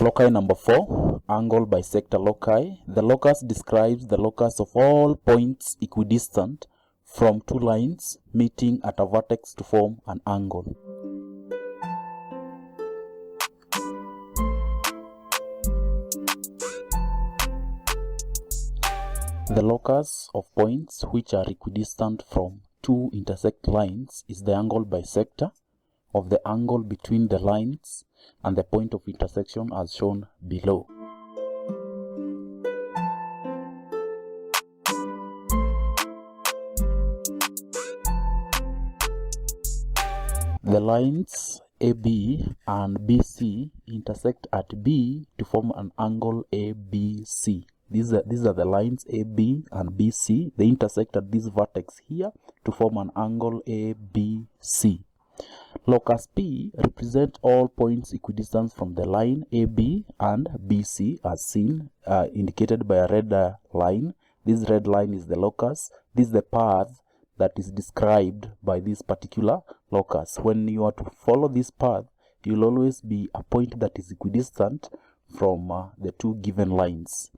Loci number 4, angle bisector loci. The locus describes the locus of all points equidistant from two lines meeting at a vertex to form an angle. The locus of points which are equidistant from two intersect lines is the angle bisector of the angle between the lines and the point of intersection as shown below. The lines AB and BC intersect at B to form an angle ABC. These are the lines AB and BC. They intersect at this vertex here to form an angle ABC. Locus P represents all points equidistant from the line AB and BC as seen, indicated by a red line. This red line is the locus. This is the path that is described by this particular locus. When you are to follow this path, you will always be a point that is equidistant from the two given lines.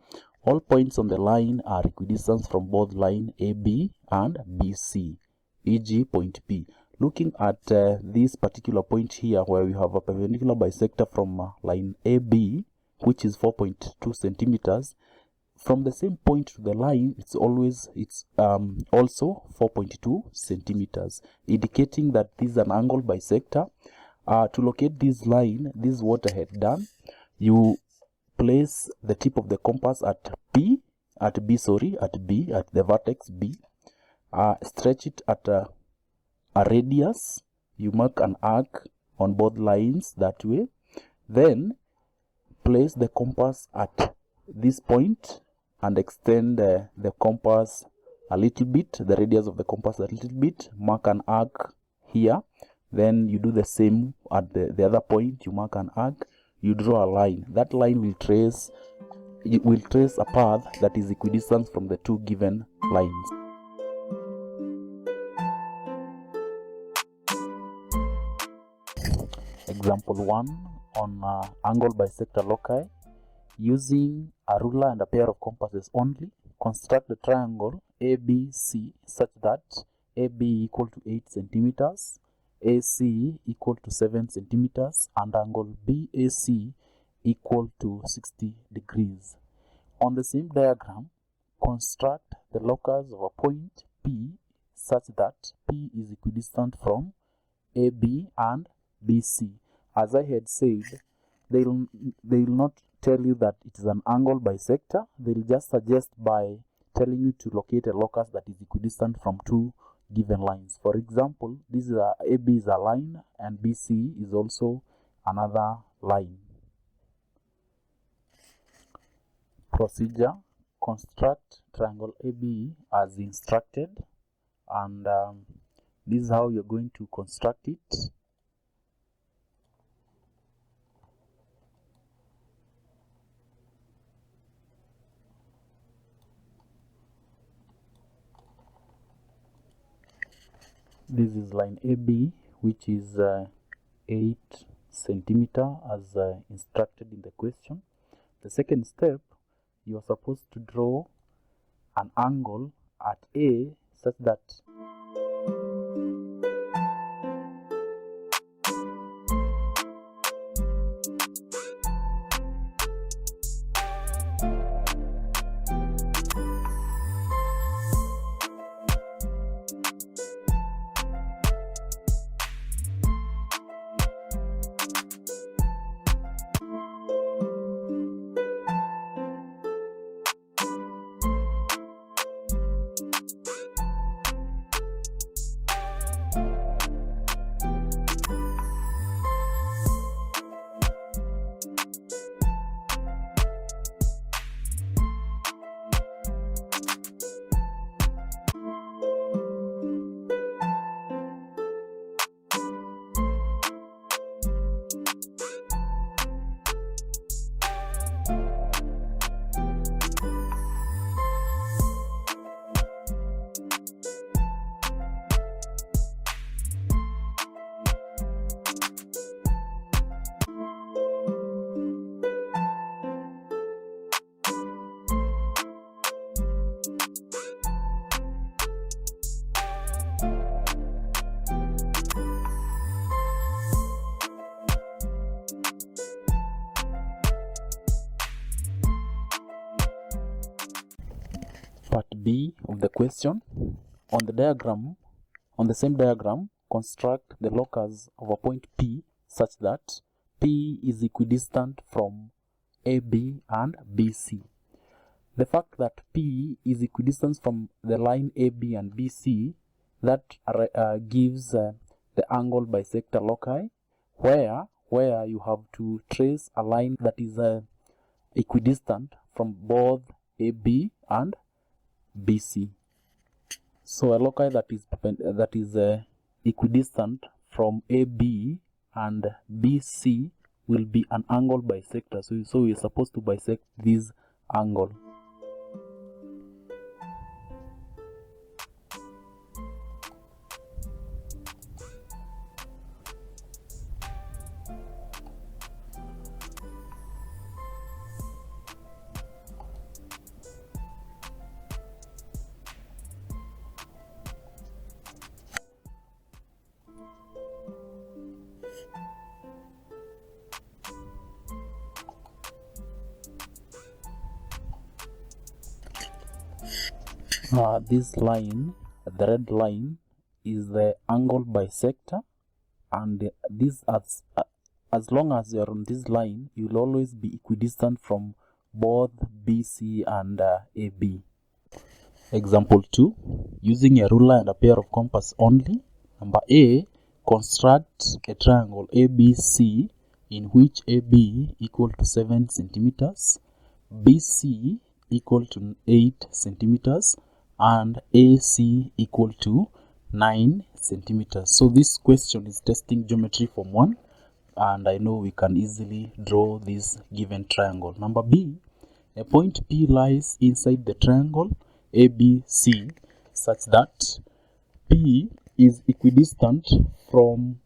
All points on the line are equidistant from both line AB and BC, e.g. point P. Looking at this particular point here where we have a perpendicular bisector from line AB, which is 4.2 centimeters, from the same point to the line, it's also 4.2 centimeters, indicating that this is an angle bisector. To locate this line, this is what I had done. You place the tip of the compass at B, at the vertex B. Stretch it at a radius. You mark an arc on both lines that way. Then place the compass at this point and extend the compass a little bit, the radius of the compass a little bit. Mark an arc here. Then you do the same at the other point. You mark an arc. You draw a line. That line will trace a path that is equidistant from the two given lines. Example 1 on angle bisector loci. Using a ruler and a pair of compasses only, construct the triangle ABC such that AB equal to 8 centimeters, AC equal to 7 centimeters, and angle BAC equal to 60 degrees. On the same diagram, construct the locus of a point P such that P is equidistant from AB and BC. As I had said, they will not tell you that it is an angle bisector. They will just suggest by telling you to locate a locus that is equidistant from two given lines. For example, this is AB is a line and BC is also another line. Procedure: construct triangle AB as instructed, and this is how you're going to construct it. This is line AB, which is 8 centimeter as instructed in the question. The second step, you are supposed to draw an angle at A such that Part B of the question. On the same diagram, construct the locus of a point P such that P is equidistant from AB and BC. The fact that P is equidistant from the line AB and BC, that gives the angle bisector loci, where you have to trace a line that is equidistant from both AB and BC. So a loci that is equidistant from AB and BC will be an angle bisector. So we are supposed to bisect this angle. This line, the red line, is the angle bisector, and this as long as you are on this line, you will always be equidistant from both BC and AB. Example 2, using a ruler and a pair of compass only. Number A, construct a triangle ABC in which AB equal to 7 centimeters, BC equal to 8 centimeters, and AC equal to 9 centimeters. So this question is testing geometry form 1, and I know we can easily draw this given triangle. Number B, a point P lies inside the triangle ABC such that P is equidistant from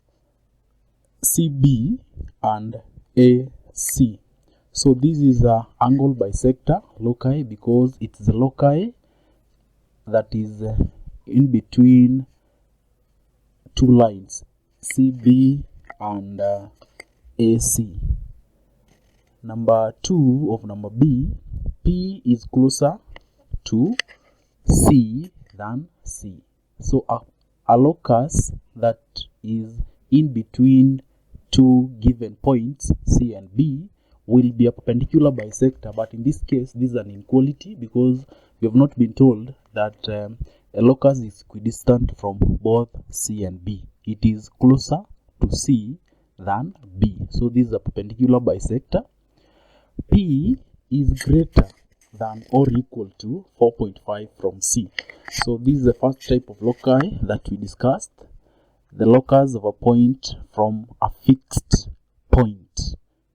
CB and AC. So this is a angle bisector loci because it's the loci that is in between two lines, CB and AC. Number 2 of number B, P is closer to C than C. So a locus that is in between two given points, C and B, will be a perpendicular bisector, but in this case this is an inequality because we have not been told that a locus is equidistant from both C and B. It is closer to C than B. So this is a perpendicular bisector. P is greater than or equal to 4.5 from C. So this is the first type of loci that we discussed. The locus of a point from a fixed point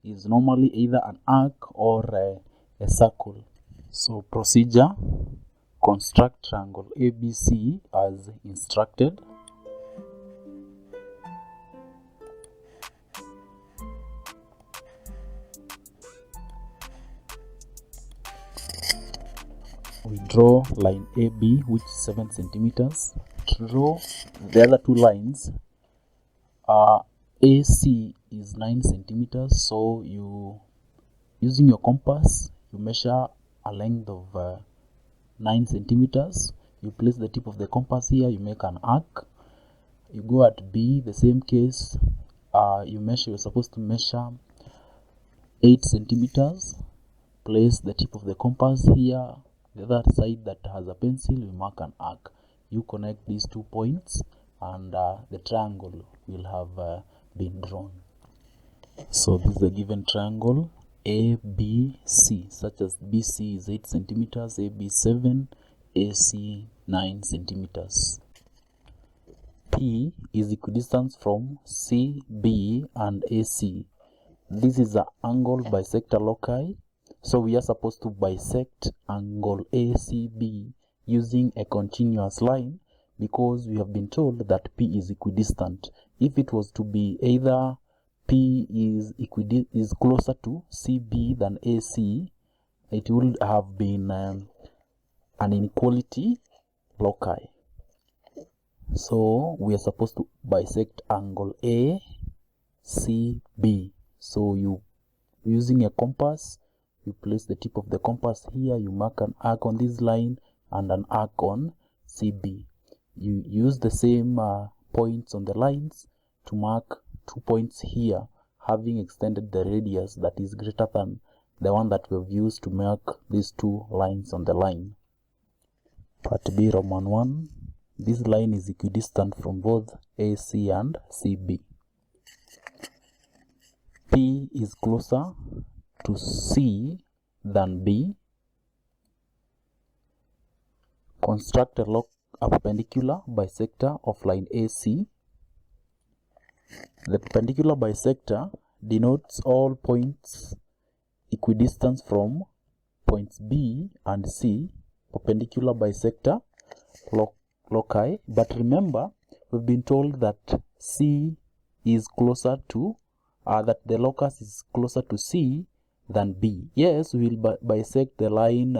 is normally either an arc or a circle. So procedure, construct triangle ABC as instructed. We draw line AB, which is 7 centimeters. To draw the other two lines, AC is 9 centimeters. So you, using your compass, you measure a length of 9 centimeters. You place the tip of the compass here. You make an arc. You go at B. The same case. You're supposed to measure 8 centimeters. Place the tip of the compass here. The other side that has a pencil, you mark an arc. You connect these 2 points and the triangle will have been drawn. So this is a given triangle ABC, such as BC is 8 centimeters, AB 7, AC 9 centimeters. P is equidistant from CB and AC. This is the angle bisector loci. So we are supposed to bisect angle ACB using a continuous line because we have been told that P is equidistant. If it was to be either P is closer to CB than AC, it would have been an inequality loci. So we are supposed to bisect angle ACB. So you, using a compass, you place the tip of the compass here, you mark an arc on this line, and an arc on CB. You use the same points on the lines to mark 2 points here, having extended the radius that is greater than the one that we've used to mark these 2 lines on the line. Part B, Roman 1. This line is equidistant from both AC and CB. P is closer to C than B. Construct a perpendicular bisector of line AC. The perpendicular bisector denotes all points equidistant from points B and C, perpendicular bisector loci. But remember, we've been told that C is closer to that the locus is closer to C than B. Yes, we will bisect the line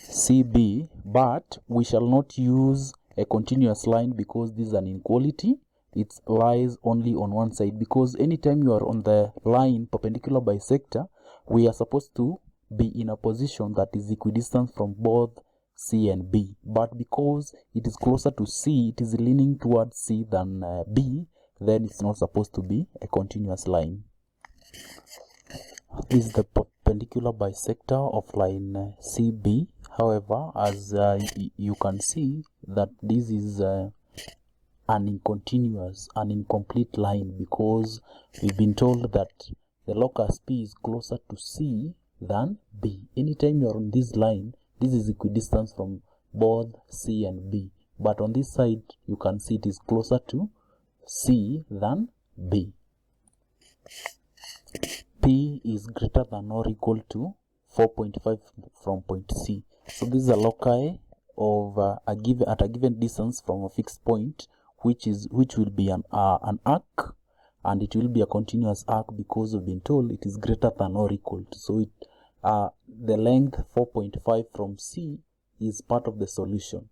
CB, but we shall not use a continuous line because this is an inequality. It lies only on one side, because anytime you are on the line perpendicular bisector, we are supposed to be in a position that is equidistant from both C and B. But because it is closer to C, it is leaning towards C than B, then it's not supposed to be a continuous line. This is the perpendicular bisector of line CB. However, as you can see that this is an incontinuous, an incomplete line, because we've been told that the locus P is closer to C than B. Anytime you are on this line, this is equidistant from both C and B. But on this side, you can see it is closer to C than B. P is greater than or equal to 4.5 from point C. So this is a loci of at a given distance from a fixed point, which will be an arc, and it will be a continuous arc because we've been told it is greater than or equal to. So the length 4.5 from C is part of the solution.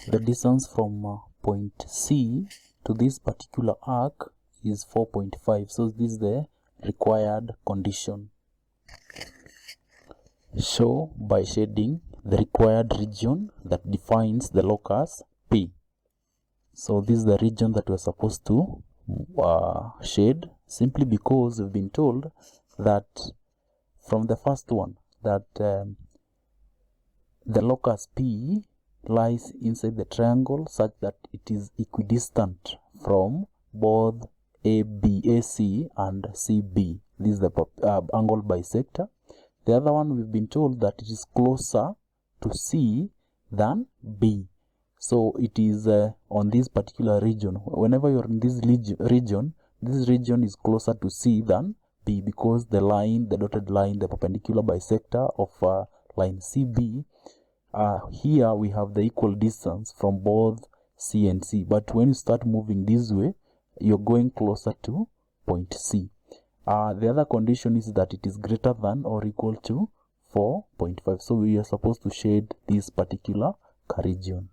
The distance from point C to this particular arc is 4.5. So this is the required condition. Show by shading the required region that defines the locus P. So this is the region that we're supposed to shade, simply because we've been told that from the first one that the locus P lies inside the triangle such that it is equidistant from both AC and CB. This is the angle bisector. The other one, we've been told that it is closer to C than B. So it is on this particular region. Whenever you're in this region is closer to C than B, because the line, the dotted line, the perpendicular bisector of line CB, here we have the equal distance from both C and C. But when you start moving this way, you're going closer to point C. The other condition is that it is greater than or equal to 4.5. So we are supposed to shade this particular region.